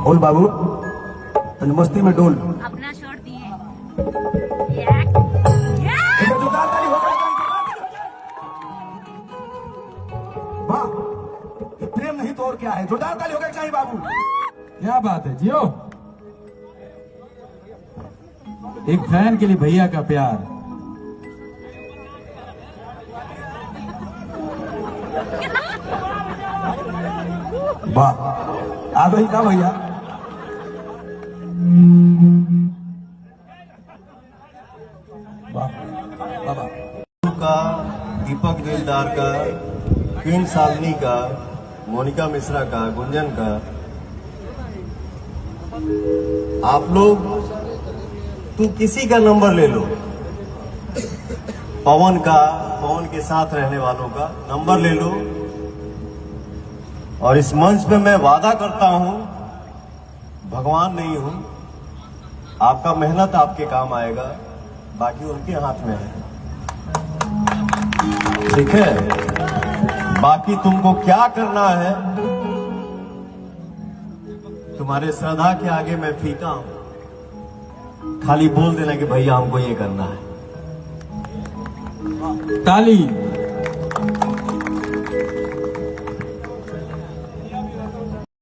बोल बाबू, तन मस्ती में डोल। अपना शॉट दिए। वाह, ये प्रेम नहीं तो और क्या है। जोरदार ताली होगा चाहिए बाबू। क्या बात है जियो, एक फैन के लिए भैया का प्यार। वाह, आ गई का भैया। वाह बाबा का, दीपक दिलदार का, क्वीन शालिनी का, मोनिका मिश्रा का, गुंजन का, आप लोग तू किसी का नंबर ले लो, पवन का, पवन के साथ रहने वालों का नंबर ले लो, और इस मंच पे मैं वादा करता हूं, भगवान नहीं हूं, आपका मेहनत आपके काम आएगा, बाकी उनके हाथ में है। ठीक है, बाकी तुमको क्या करना है, तुम्हारे श्रद्धा के आगे मैं फीका हूं, खाली बोल देना कि भैया हमको ये करना है। ताली